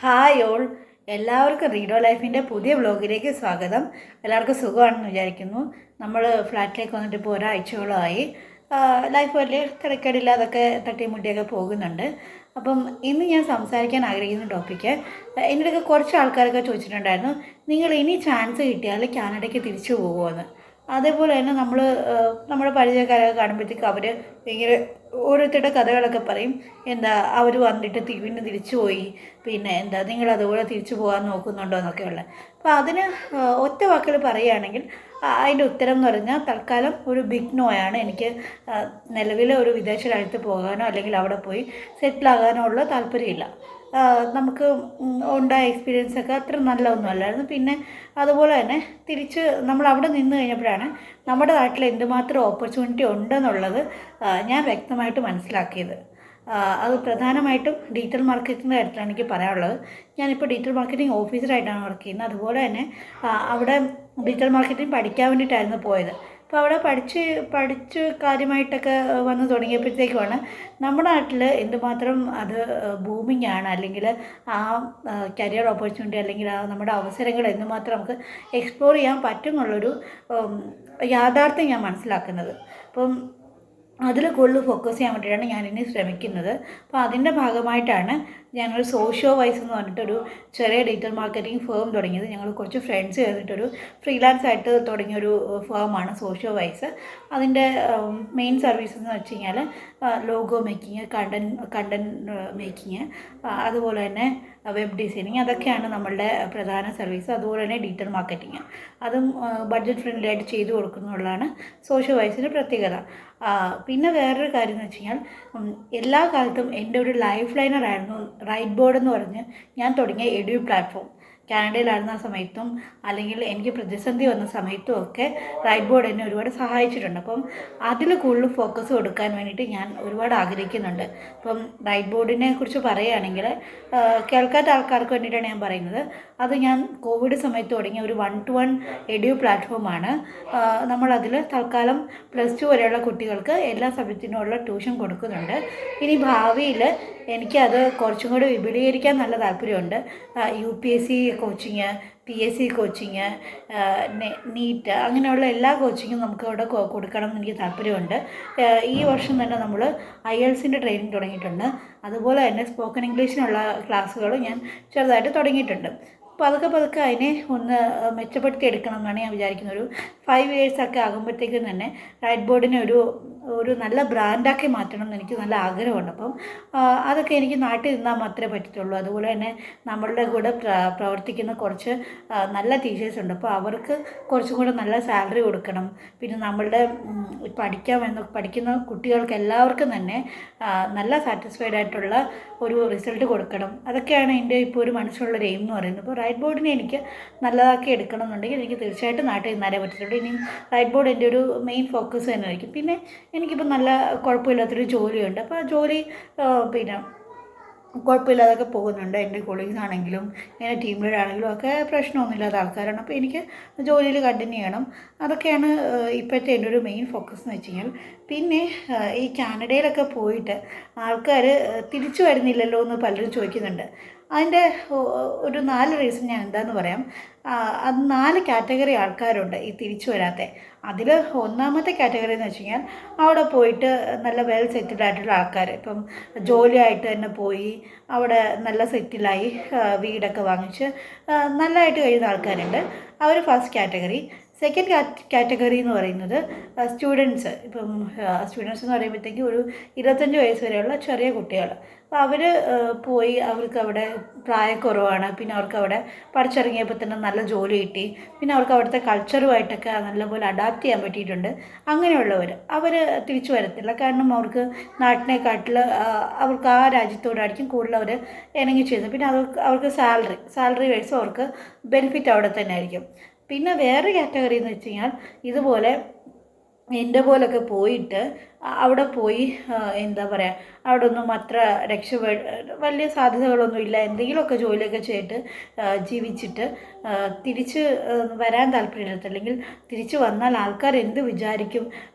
Hi all, എല്ലാവർക്കും റീഡോ ലൈഫിൻ്റെ പുതിയ വ്ലോഗിലേക്ക് സ്വാഗതം. എല്ലാവർക്കും സുഖമാണെന്ന് വിചാരിക്കുന്നു. നമ്മൾ ഫ്ലാറ്റിലേക്ക് വന്നിട്ട് ഇപ്പോൾ ഒരാഴ്ചയോളമായി. ലൈഫ് വലിയ തിരക്കേടില്ലാതൊക്കെ തട്ടിമുട്ടിയൊക്കെ പോകുന്നുണ്ട്. അപ്പം ഇന്ന് ഞാൻ സംസാരിക്കാൻ ആഗ്രഹിക്കുന്ന ടോപ്പിക്ക്, എൻ്റെ കുറച്ച് ആൾക്കാരൊക്കെ ചോദിച്ചിട്ടുണ്ടായിരുന്നു, നിങ്ങൾ ഇനി ചാൻസ് കിട്ടിയാൽ കാനഡയ്ക്ക് തിരിച്ചു പോകുമോ. അതേപോലെ തന്നെ നമ്മുടെ പരിചയക്കാരൊക്കെ കാണുമ്പോഴത്തേക്ക് അവർ ഇങ്ങനെ ഓരോരുത്തരുടെ കഥകളൊക്കെ പറയും. അവർ വന്നിട്ട് വീണ്ടും തിരിച്ചു പോയി, പിന്നെ നിങ്ങൾ അതുപോലെ തിരിച്ചു പോകാൻ നോക്കുന്നുണ്ടോ എന്നൊക്കെയുള്ള. അപ്പോൾ അതിന് ഒറ്റ വാക്കിൽ പറയുകയാണെങ്കിൽ അതിൻ്റെ ഉത്തരം എന്ന് പറഞ്ഞാൽ തൽക്കാലം ഒരു ബിഗ് നോ ആണ്. എനിക്ക് നിലവിൽ ഒരു വിദേശ രാജ്യത്ത് പോകാനോ അല്ലെങ്കിൽ അവിടെ പോയി സെറ്റിലാകാനോ ഉള്ള താല്പര്യമില്ല. നമുക്ക് ഉണ്ടായ എക്സ്പീരിയൻസൊക്കെ അത്ര നല്ലതൊന്നും അല്ലായിരുന്നു. പിന്നെ അതുപോലെ തന്നെ തിരിച്ച് നമ്മൾ അവിടെ നിന്ന് കഴിഞ്ഞപ്പോഴാണ് നമ്മുടെ നാട്ടിൽ എന്തുമാത്രം ഓപ്പർച്യൂണിറ്റി ഉണ്ടെന്നുള്ളത് ഞാൻ വ്യക്തമായിട്ട് മനസ്സിലാക്കിയത്. അത് പ്രധാനമായിട്ടും ഡിജിറ്റൽ മാർക്കറ്റിൻ്റെ കാര്യത്തിലാണ് എനിക്ക് പറയാനുള്ളത്. ഞാനിപ്പോൾ ഡിജിറ്റൽ മാർക്കറ്റിംഗ് ഓഫീസറായിട്ടാണ് വർക്ക് ചെയ്യുന്നത്. അതുപോലെ തന്നെ അവിടെ ഡിജിറ്റൽ മാർക്കറ്റിംഗ് പഠിക്കാൻ വേണ്ടിയിട്ടായിരുന്നു പോയത്. അപ്പോൾ അവിടെ പഠിച്ച് കാര്യമായിട്ടൊക്കെ വന്ന് തുടങ്ങിയപ്പോഴത്തേക്കുമാണ് നമ്മുടെ നാട്ടിൽ എന്തുമാത്രം അത് ബൂമിംഗ് ആണ്, അല്ലെങ്കിൽ ആ കരിയർ ഓപ്പർച്യൂണിറ്റി അല്ലെങ്കിൽ ആ നമ്മുടെ അവസരങ്ങൾ എന്തുമാത്രം നമുക്ക് എക്സ്പ്ലോർ ചെയ്യാൻ പറ്റും എന്നുള്ളൊരു യാഥാർത്ഥ്യം ഞാൻ മനസ്സിലാക്കുന്നത്. അപ്പം അതിൽ കൂടുതൽ ഫോക്കസ് ചെയ്യാൻ വേണ്ടിയിട്ടാണ് ഞാനിനി ശ്രമിക്കുന്നത്. അപ്പോൾ അതിൻ്റെ ഭാഗമായിട്ടാണ് ഞങ്ങൾ സോഷ്യോ വൈസ് എന്ന് പറഞ്ഞിട്ടൊരു ചെറിയ ഡിജിറ്റൽ മാർക്കറ്റിംഗ് ഫേം തുടങ്ങിയത്. ഞങ്ങൾ കുറച്ച് ഫ്രണ്ട്സ് ചേർന്നിട്ടൊരു ഫ്രീലാൻസ് ആയിട്ട് തുടങ്ങിയൊരു ഫേമാണ് സോഷ്യോ വൈസ്. അതിൻ്റെ മെയിൻ സർവീസസ് എന്ന് വെച്ച് കഴിഞ്ഞാൽ ലോഗോ മേക്കിങ്, കണ്ടൻറ് മേക്കിങ്, അതുപോലെ തന്നെ വെബ് ഡിസൈനിങ്, അതൊക്കെയാണ് നമ്മളുടെ പ്രധാന സർവീസ്. അതുപോലെ തന്നെ ഡിജിറ്റൽ മാർക്കറ്റിങ്, അതും ബഡ്ജറ്റ് ഫ്രണ്ട്ലി ആയിട്ട് ചെയ്തു കൊടുക്കുന്നുള്ളതാണ് സോഷ്യോ വൈസിൻ്റെ പ്രത്യേകത. പിന്നെ വേറൊരു കാര്യം എന്ന് വെച്ച് കഴിഞ്ഞാൽ എല്ലാ കാലത്തും എൻ്റെ ഒരു ലൈഫ് ലൈനറായിരുന്നു റൈറ്റ് ബോർഡ് എന്ന് പറഞ്ഞ് ഞാൻ തുടങ്ങിയ എഡ്യൂ പ്ലാറ്റ്ഫോം. കാനഡയിലായിരുന്ന സമയത്തും അല്ലെങ്കിൽ എനിക്ക് പ്രതിസന്ധി വന്ന സമയത്തും ഒക്കെ റൈറ്റ് ബോർഡ് എന്നെ ഒരുപാട് സഹായിച്ചിട്ടുണ്ട്. അപ്പം അതിൽ കൂടുതൽ ഫോക്കസ് കൊടുക്കാൻ വേണ്ടിയിട്ട് ഞാൻ ഒരുപാട് ആഗ്രഹിക്കുന്നുണ്ട്. അപ്പം റൈറ്റ് ബോർഡിനെ കുറിച്ച് പറയുകയാണെങ്കിൽ കേൾക്കാത്ത ആൾക്കാർക്ക് വേണ്ടിയിട്ടാണ് ഞാൻ പറയുന്നത്. അത് ഞാൻ കോവിഡ് സമയത്ത് തുടങ്ങിയ ഒരു 1-to-1 എഡ്യൂ പ്ലാറ്റ്ഫോമാണ്. നമ്മളതിൽ തൽക്കാലം +2 വരെയുള്ള കുട്ടികൾക്ക് എല്ലാ സബ്ജക്റ്റിനുമുള്ള ട്യൂഷൻ കൊടുക്കുന്നുണ്ട്. ഇനി ഭാവിയിൽ എനിക്കത് കുറച്ചും കൂടി വിപുലീകരിക്കാൻ നല്ല താല്പര്യമുണ്ട്. UPSC coaching, PSC coaching, NEET, അങ്ങനെയുള്ള എല്ലാ കോച്ചിങ്ങും നമുക്ക് അവിടെ കൊടുക്കണം എന്ന് എനിക്ക് താല്പര്യമുണ്ട്. ഈ വർഷം തന്നെ നമ്മൾ IELTSൻ്റെ ട്രെയിനിങ് തുടങ്ങിയിട്ടുണ്ട്. അതുപോലെ തന്നെ സ്പോക്കൺ ഇംഗ്ലീഷിനുള്ള ക്ലാസ്സുകൾ ഞാൻ ചെറുതായിട്ട് തുടങ്ങിയിട്ടുണ്ട്. പതുക്കെ അതിനെ ഒന്ന് മെച്ചപ്പെടുത്തി എടുക്കണം എന്നാണ് ഞാൻ വിചാരിക്കുന്നത്. ഒരു 5 years ഒക്കെ ആകുമ്പോഴത്തേക്കും തന്നെ റൈറ്റ് ബോർഡിനെ ഒരു നല്ല ബ്രാൻഡാക്കി മാറ്റണം എന്ന് എനിക്ക് നല്ല ആഗ്രഹമുണ്ട്. അപ്പം അതൊക്കെ എനിക്ക് നാട്ടിൽ നിന്നാൽ മാത്രമേ പറ്റത്തുള്ളൂ. അതുപോലെ തന്നെ നമ്മളുടെ കൂടെ പ്രവർത്തിക്കുന്ന കുറച്ച് നല്ല ടീച്ചേഴ്സ് ഉണ്ട്. അപ്പോൾ അവർക്ക് കുറച്ചും കൂടെ നല്ല സാലറി കൊടുക്കണം. പിന്നെ നമ്മളുടെ പഠിക്കുന്ന കുട്ടികൾക്ക് എല്ലാവർക്കും തന്നെ നല്ല സാറ്റിസ്ഫൈഡ് ആയിട്ടുള്ള ഒരു റിസൾട്ട് കൊടുക്കണം. അതൊക്കെയാണ് എൻ്റെ ഇപ്പോൾ ഒരു മനസ്സിലുള്ളൊരു എയിം എന്ന് പറയുന്നത്. അപ്പോൾ റൈറ്റ് ബോർഡിനെ എനിക്ക് നല്ലതാക്കി എടുക്കണം എന്നുണ്ടെങ്കിൽ എനിക്ക് തീർച്ചയായിട്ടും നാട്ടിൽ നിന്നാലേ പറ്റത്തുള്ളൂ. ഇനിയും റൈറ്റ് ബോർഡ് എൻ്റെ ഒരു മെയിൻ ഫോക്കസ് തന്നെ ആയിരിക്കും. പിന്നെ എനിക്കിപ്പോൾ നല്ല കുഴപ്പമില്ലാത്തൊരു ജോലിയുണ്ട്. അപ്പോൾ ആ ജോലി പിന്നെ കുഴപ്പമില്ലാതൊക്കെ പോകുന്നുണ്ട്. എൻ്റെ കൊളീഗ്സ് ആണെങ്കിലും എൻ്റെ ടീം ലീഡർ ആണെങ്കിലും ഒക്കെ പ്രശ്നമൊന്നുമില്ലാത്ത ആൾക്കാരാണ്. അപ്പോൾ എനിക്ക് ജോലിയിൽ കണ്ടിന്യൂ ചെയ്യണം. അതൊക്കെയാണ് ഇപ്പോഴത്തെ എൻ്റെ ഒരു മെയിൻ ഫോക്കസ് എന്ന് വെച്ച് കഴിഞ്ഞാൽ. പിന്നെ ഈ കാനഡയിലൊക്കെ പോയിട്ട് ആൾക്കാർ തിരിച്ചു വരുന്നില്ലല്ലോ എന്ന് പലരും ചോദിക്കുന്നുണ്ട്. അതിൻ്റെ ഒരു 4 റീസൺ ഞാൻ എന്താണെന്ന് പറയാം. അത് 4 കാറ്റഗറി ആൾക്കാരുണ്ട് ഈ തിരിച്ചു വരാത്ത. അതിൽ ഒന്നാമത്തെ കാറ്റഗറി എന്ന് വെച്ച് കഴിഞ്ഞാൽ അവിടെ പോയിട്ട് നല്ല വെൽ സെറ്റിൽഡ് ആയിട്ടുള്ള ആൾക്കാർ, ഇപ്പം ജോലിയായിട്ട് തന്നെ പോയി അവിടെ നല്ല സെറ്റിലായി വീടൊക്കെ വാങ്ങിച്ച് നല്ലതായിട്ട് കഴിയുന്ന ആൾക്കാരുണ്ട്. അവർ ഫസ്റ്റ് കാറ്റഗറി. സെക്കൻഡ് കാറ്റഗറി എന്ന് പറയുന്നത് സ്റ്റുഡൻസ്. ഇപ്പം സ്റ്റുഡൻസ് എന്ന് പറയുമ്പോഴത്തേക്കും ഒരു 25 വയസ്സ് വരെയുള്ള ചെറിയ കുട്ടികൾ. അപ്പോൾ അവർ പോയി, അവർക്ക് അവിടെ പ്രായക്കുറവാണ്. പിന്നെ അവർക്ക് അവിടെ പഠിച്ചിറങ്ങിയപ്പോൾ തന്നെ നല്ല ജോലി കിട്ടി. പിന്നെ അവർക്ക് അവിടുത്തെ കൾച്ചറുമായിട്ടൊക്കെ നല്ലപോലെ അഡാപ്റ്റ് ചെയ്യാൻ പറ്റിയിട്ടുണ്ട്. അവർ തിരിച്ചു വരത്തില്ല. കാരണം അവർക്ക് നാട്ടിനെക്കാട്ടിൽ അവർക്ക് ആ രാജ്യത്തോടായിരിക്കും കൂടുതൽ അവർ ഇണങ്ങി ചെയ്യുന്നത്. പിന്നെ അവർക്ക് സാലറി വൈസ് അവർക്ക് ബെനിഫിറ്റ് അവിടെ തന്നെ ആയിരിക്കും. പിന്നെ വേറെ കാറ്റഗറി എന്ന് വെച്ച് കഴിഞ്ഞാൽ ഇതുപോലെ എൻ്റെ പോലൊക്കെ പോയിട്ട് അവിടെ പോയി അവിടെ ഒന്നും അത്ര വലിയ സാധ്യതകളൊന്നുമില്ല. എന്തെങ്കിലുമൊക്കെ ജോലിയൊക്കെ ചെയ്തിട്ട് ജീവിച്ചിട്ട് തിരിച്ച് വരാൻ താല്പര്യമില്ലാത്ത, അല്ലെങ്കിൽ തിരിച്ച് വന്നാൽ ആൾക്കാർ എന്ത് വിചാരിക്കും,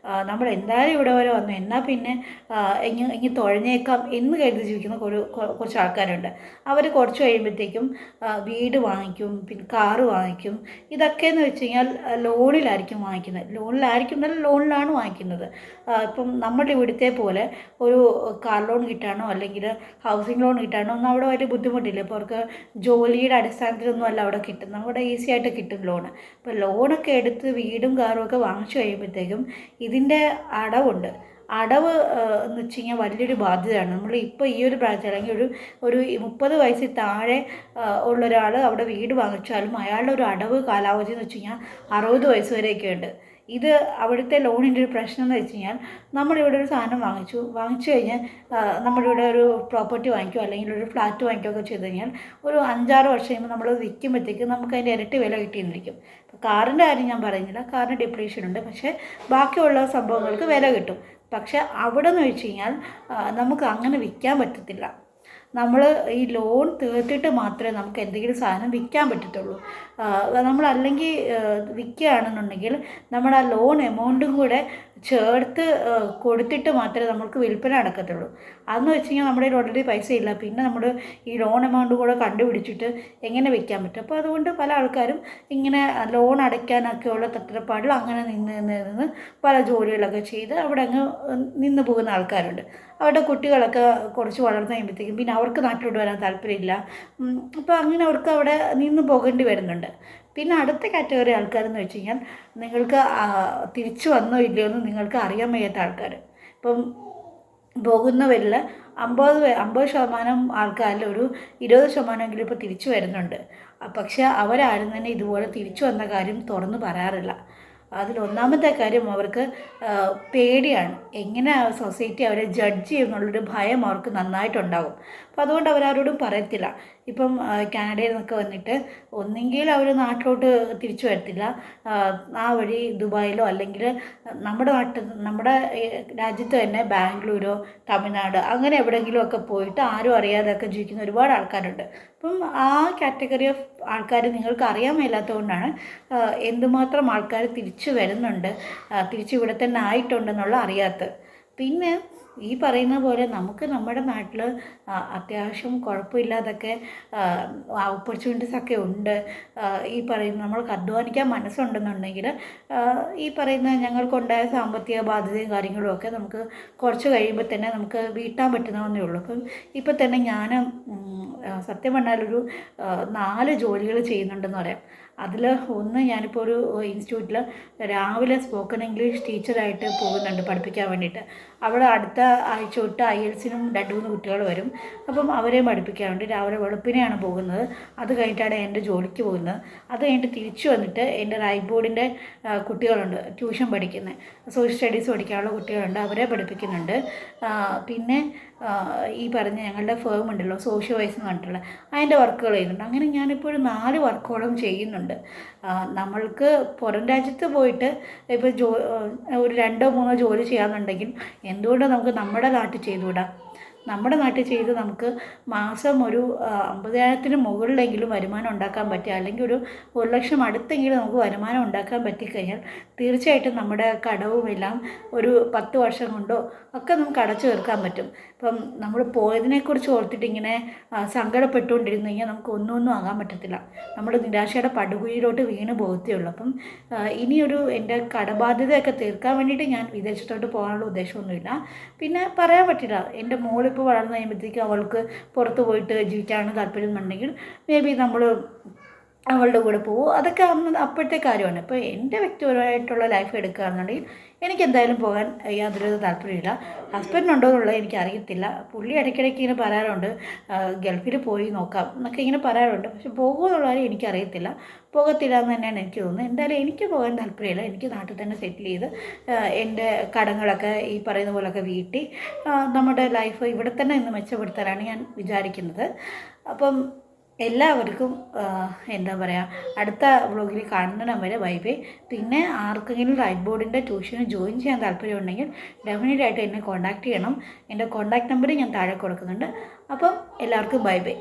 നമ്മൾ എന്തായാലും ഇവിടെ വരെ വന്നു എന്നാൽ പിന്നെ ഇങ്ങ് തുഴഞ്ഞേക്കാം എന്ന് കരുതി ജീവിക്കുന്ന കുറച്ച് ആൾക്കാരുണ്ട്. അവർ കുറച്ച് കഴിയുമ്പോഴത്തേക്കും വീട് വാങ്ങിക്കും, പിന്നെ കാറ് വാങ്ങിക്കും. ഇതൊക്കെയെന്ന് വെച്ച് കഴിഞ്ഞാൽ ലോണിലായിരിക്കും വാങ്ങിക്കുന്നത്. ലോണിലാണ് വാങ്ങിക്കുന്നത്. ഇപ്പം നമ്മുടെ ഇവിടുത്തെ പോലെ ഒരു കാർ ലോൺ കിട്ടാനോ അല്ലെങ്കിൽ ഹൗസിംഗ് ലോൺ കിട്ടാനോ ഒന്നും അവിടെ വലിയ ബുദ്ധിമുട്ടില്ല. ഇപ്പോൾ അവർക്ക് ജോലിയുടെ അടിസ്ഥാനത്തിലൊന്നും അല്ല അവിടെ കിട്ടും. നമ്മുടെ ഈസി ആയിട്ട് കിട്ടും ലോണ്. അപ്പോൾ ലോണൊക്കെ എടുത്ത് വീടും കാറും ഒക്കെ വാങ്ങിച്ചു കഴിയുമ്പോഴത്തേക്കും ഇതിൻ്റെ അടവുണ്ട്. അടവ് എന്ന് വെച്ച് കഴിഞ്ഞാൽ വലിയൊരു ബാധ്യതയാണ്. നമ്മൾ ഇപ്പോൾ ഈ ഒരു പ്രായത്തിൽ, അല്ലെങ്കിൽ ഒരു 30 വയസ്സിൽ താഴെ ഉള്ള ഒരാൾ അവിടെ വീട് വാങ്ങിച്ചാലും അയാളുടെ ഒരു അടവ് കാലാവധി എന്ന് വെച്ച് കഴിഞ്ഞാൽ 60 വയസ്സ് വരെയൊക്കെ ഉണ്ട്. ഇത് അവിടുത്തെ ലോണിൻ്റെ ഒരു പ്രശ്നം എന്ന് വെച്ച് കഴിഞ്ഞാൽ, നമ്മളിവിടെ ഒരു സാധനം വാങ്ങിച്ചു കഴിഞ്ഞാൽ നമ്മളിവിടെ ഒരു പ്രോപ്പർട്ടി വാങ്ങിക്കുകയോ അല്ലെങ്കിൽ ഒരു ഫ്ലാറ്റ് വാങ്ങിക്കുകയൊക്കെ ചെയ്ത് കഴിഞ്ഞാൽ ഒരു 5-6 വർഷം കഴിയുമ്പോൾ നമ്മൾ വിൽക്കുമ്പോഴത്തേക്ക് നമുക്ക് അതിൻ്റെ ഇരട്ടി വില കിട്ടിയെന്നിരിക്കും. ഇപ്പോൾ കാറിൻ്റെ കാര്യം ഞാൻ പറയുന്നില്ല, കാറിന് ഡിപ്രീഷൻ ഉണ്ട്, പക്ഷേ ബാക്കിയുള്ള സംഭവങ്ങൾക്ക് വില കിട്ടും. പക്ഷേ അവിടെ എന്ന് വെച്ച് കഴിഞ്ഞാൽ നമുക്ക് അങ്ങനെ വിൽക്കാൻ പറ്റത്തില്ല. നമ്മൾ ഈ ലോൺ തീർത്തിട്ട് മാത്രമേ നമുക്ക് എന്തെങ്കിലും സാധനം വിൽക്കാൻ പറ്റത്തുള്ളൂ. നമ്മളല്ലെങ്കിൽ വിൽക്കുകയാണെന്നുണ്ടെങ്കിൽ നമ്മൾ ആ ലോൺ എമൗണ്ടും കൂടെ ചേർത്ത് കൊടുത്തിട്ട് മാത്രമേ നമുക്ക് വിൽപ്പന നടക്കത്തുള്ളൂ. അതെന്ന് വെച്ച് കഴിഞ്ഞാൽ നമ്മുടെ കയ്യിൽ ഓൾറെഡി പൈസ ഇല്ല, പിന്നെ നമ്മൾ ഈ ലോൺ എമൗണ്ട് കൂടെ കണ്ടുപിടിച്ചിട്ട് എങ്ങനെ വിൽക്കാൻ പറ്റും? അപ്പോൾ അതുകൊണ്ട് പല ആൾക്കാരും ഇങ്ങനെ ലോൺ അടയ്ക്കാനൊക്കെയുള്ള തത്രപ്പാടിൽ അങ്ങനെ നിന്ന് പല ജോലികളൊക്കെ ചെയ്ത് അവിടെ അങ്ങ് നിന്ന് പോകുന്ന ആൾക്കാരുണ്ട്. അവരുടെ കുട്ടികളൊക്കെ കുറച്ച് വളർന്നു കഴിയുമ്പോഴത്തേക്കും പിന്നെ അവർക്ക് നാട്ടിലോട്ട് വരാൻ താല്പര്യമില്ല. അപ്പോൾ അങ്ങനെ അവർക്ക് അവിടെ നിന്ന് പോകേണ്ടി വരുന്നുണ്ട്. പിന്നെ അടുത്ത കാറ്റഗറി ആൾക്കാരെന്ന് വെച്ച് കഴിഞ്ഞാൽ, നിങ്ങൾക്ക് തിരിച്ചു വന്നോ ഇല്ലയോ എന്ന് നിങ്ങൾക്ക് അറിയാൻ വയ്യാത്ത ആൾക്കാർ. ഇപ്പം പോകുന്നവരിൽ 50% ആൾക്കാരിൽ ഒരു 20% ഇപ്പോൾ തിരിച്ചു വരുന്നുണ്ട്. പക്ഷേ അവരാരും തന്നെ ഇതുപോലെ തിരിച്ചു വന്ന കാര്യം തുറന്ന് പറയാറില്ല. അതിലൊന്നാമത്തെ കാര്യം, അവർക്ക് പേടിയാണ്. എങ്ങനെ സൊസൈറ്റി അവരെ ജഡ്ജ് ചെയ്യുമെന്നുള്ളൊരു ഭയം അവർക്ക് നന്നായിട്ടുണ്ടാകും. അപ്പോൾ അതുകൊണ്ട് അവരാരോടും പറയത്തില്ല. ഇപ്പം കാനഡയിൽ നിന്നൊക്കെ വന്നിട്ട് ഒന്നെങ്കിൽ അവർ നാട്ടിലോട്ട് തിരിച്ചു വരത്തില്ല, ആ വഴി ദുബായിലോ അല്ലെങ്കിൽ നമ്മുടെ രാജ്യത്ത് തന്നെ ബാംഗ്ലൂരോ തമിഴ്നാട് അങ്ങനെ എവിടെയെങ്കിലും ഒക്കെ പോയിട്ട് ആരും അറിയാതെയൊക്കെ ജീവിക്കുന്ന ഒരുപാട് ആൾക്കാരുണ്ട്. അപ്പം ആ കാറ്റഗറി ഓഫ് ആൾക്കാർ നിങ്ങൾക്ക് അറിയാൻ മേലാത്തതുകൊണ്ടാണ് എന്തുമാത്രം ആൾക്കാർ തിരിച്ചു വരുന്നുണ്ട്, തിരിച്ച് ഇവിടെ തന്നെ ആയിട്ടുണ്ടെന്നുള്ള അറിയാത്തത്. പിന്നെ ഈ പറയുന്ന പോലെ നമുക്ക് നമ്മുടെ നാട്ടിൽ അത്യാവശ്യം കുഴപ്പമില്ലാതൊക്കെ ഓപ്പർച്യൂണിറ്റീസൊക്കെ ഉണ്ട്. ഈ പറയുന്ന നമ്മൾക്ക് അധ്വാനിക്കാൻ മനസ്സുണ്ടെന്നുണ്ടെങ്കിൽ ഈ പറയുന്ന ഞങ്ങൾക്കുണ്ടായ സാമ്പത്തിക ബാധ്യതയും കാര്യങ്ങളും ഒക്കെ നമുക്ക് കുറച്ച് കഴിയുമ്പോൾ തന്നെ നമുക്ക് വീട്ടാൻ പറ്റുന്നതെന്നേ ഉള്ളൂ. അപ്പം ഇപ്പം തന്നെ ഞാൻ സത്യം പറഞ്ഞാലൊരു 4 ജോലികൾ ചെയ്യുന്നുണ്ടെന്ന് പറയാം. അതിൽ ഒന്ന്, ഞാനിപ്പോൾ ഒരു ഇൻസ്റ്റിറ്റ്യൂട്ടിൽ രാവിലെ സ്പോക്കൺ ഇംഗ്ലീഷ് ടീച്ചറായിട്ട് പോകുന്നുണ്ട് പഠിപ്പിക്കാൻ വേണ്ടിയിട്ട്. അവിടെ അടുത്ത ആഴ്ച തൊട്ട് IELTS-നും 2-3 കുട്ടികൾ വരും. അപ്പം അവരെയും പഠിപ്പിക്കാൻ വേണ്ടി രാവിലെ വെളുപ്പിനെയാണ് പോകുന്നത്. അത് കഴിഞ്ഞിട്ടാണ് എൻ്റെ ജോലിക്ക് പോകുന്നത്. അത് കഴിഞ്ഞിട്ട് തിരിച്ചു വന്നിട്ട് എൻ്റെ റൈറ്റ് ബോർഡിൻ്റെ കുട്ടികളുണ്ട് ട്യൂഷൻ പഠിക്കുന്നത്, സോഷ്യൽ സ്റ്റഡീസ് പഠിക്കാനുള്ള കുട്ടികളുണ്ട്, അവരെ പഠിപ്പിക്കുന്നുണ്ട്. പിന്നെ ഈ പറഞ്ഞ ഞങ്ങളുടെ ഫേം ഉണ്ടല്ലോ, സോഷ്യൽ വൈസ് എന്ന് പറഞ്ഞിട്ടുള്ള, അതിൻ്റെ വർക്കുകൾ ചെയ്യുന്നുണ്ട്. അങ്ങനെ ഞാനിപ്പോൾ ഒരു 4 വർക്കോളം ചെയ്യുന്നുണ്ട്. നമ്മൾക്ക് പുറം രാജ്യത്ത് പോയിട്ട് ഇപ്പോൾ ഒരു 2-3 ജോലി ചെയ്യാമെന്നുണ്ടെങ്കിൽ എന്തുകൊണ്ട് നമുക്ക് നമ്മുടെ നാട്ടിൽ ചെയ്തുകൂടാ? നമ്മുടെ നാട്ടിൽ ചെയ്ത് നമുക്ക് മാസം ഒരു 50,000-ന് മുകളിലെങ്കിലും വരുമാനം ഉണ്ടാക്കാൻ പറ്റുക, അല്ലെങ്കിൽ ഒരു 1 ലക്ഷം അടുത്തെങ്കിലും നമുക്ക് വരുമാനം ഉണ്ടാക്കാൻ പറ്റിക്കഴിഞ്ഞാൽ തീർച്ചയായിട്ടും നമ്മുടെ കടവുമെല്ലാം ഒരു 10 വർഷം കൊണ്ടോ ഒക്കെ നമുക്ക് അടച്ചു തീർക്കാൻ പറ്റും. ഇപ്പം നമ്മൾ പോയതിനെക്കുറിച്ച് ഓർത്തിട്ട് ഇങ്ങനെ സങ്കടപ്പെട്ടുകൊണ്ടിരുന്നു കഴിഞ്ഞാൽ നമുക്ക് ഒന്നും ആകാൻ പറ്റത്തില്ല. നമ്മൾ നിരാശയുടെ പടുകുഴിയിലോട്ട് വീണ് പോകത്തേ ഉള്ളൂ. അപ്പം ഇനിയൊരു എൻ്റെ കടബാധ്യതയൊക്കെ തീർക്കാൻ വേണ്ടിയിട്ട് ഞാൻ വിദേശത്തോട്ട് പോകാനുള്ള ഉദ്ദേശമൊന്നുമില്ല. പിന്നെ പറയാൻ പറ്റില്ല, എൻ്റെ മോളിപ്പോൾ വളർന്നു കഴിയുമ്പോഴത്തേക്കും അവൾക്ക് പുറത്ത് പോയിട്ട് ജീവിക്കാനാണ് താല്പര്യം എന്നുണ്ടെങ്കിൽ മേ ബി നമ്മൾ അവളുടെ കൂടെ പോകും. അതൊക്കെ അപ്പോഴത്തെ കാര്യമാണ്. ഇപ്പോൾ എൻ്റെ വ്യക്തിപരമായിട്ടുള്ള ലൈഫ് എടുക്കുകയാണെന്നുണ്ടെങ്കിൽ എനിക്ക് എന്തായാലും പോകാൻ യാതൊരു താല്പര്യമില്ല. ഹസ്ബൻഡിനുണ്ടോ എന്നുള്ളത് എനിക്കറിയത്തില്ല. പുള്ളി ഇടയ്ക്കിടയ്ക്ക് ഇങ്ങനെ പറയാറുണ്ട്, ഗൾഫിൽ പോയി നോക്കാം എന്നൊക്കെ ഇങ്ങനെ പറയാറുണ്ട്. പക്ഷെ പോകുമെന്നുള്ള കാര്യം എനിക്കറിയത്തില്ല. പോകത്തില്ല എന്ന് തന്നെയാണ് എനിക്ക് തോന്നുന്നത്. എന്തായാലും എനിക്ക് പോകാൻ താല്പര്യമില്ല. എനിക്ക് നാട്ടിൽ തന്നെ സെറ്റിൽ ചെയ്ത് എൻ്റെ കടങ്ങളൊക്കെ ഈ പറയുന്ന പോലെയൊക്കെ വീട്ടി നമ്മുടെ ലൈഫ് ഇവിടെ തന്നെ ഇന്ന് മെച്ചപ്പെടുത്താനാണ് ഞാൻ വിചാരിക്കുന്നത്. അപ്പം എല്ലാവർക്കും എന്താ പറയുക, അടുത്ത വ്ളോഗിൽ കാണുന്നിടം വരെ ബൈ ബൈ. പിന്നെ ആർക്കെങ്കിലും റൈറ്റ് ബോർഡിൻ്റെ ട്യൂഷന് ജോയിൻ ചെയ്യാൻ താല്പര്യമുണ്ടെങ്കിൽ ഡെഫിനറ്റായിട്ട് എന്നെ കോൺടാക്റ്റ് ചെയ്യണം. എൻ്റെ കോൺടാക്റ്റ് നമ്പർ ഞാൻ താഴെ കൊടുക്കുന്നുണ്ട്. അപ്പം എല്ലാവർക്കും ബൈ ബൈ.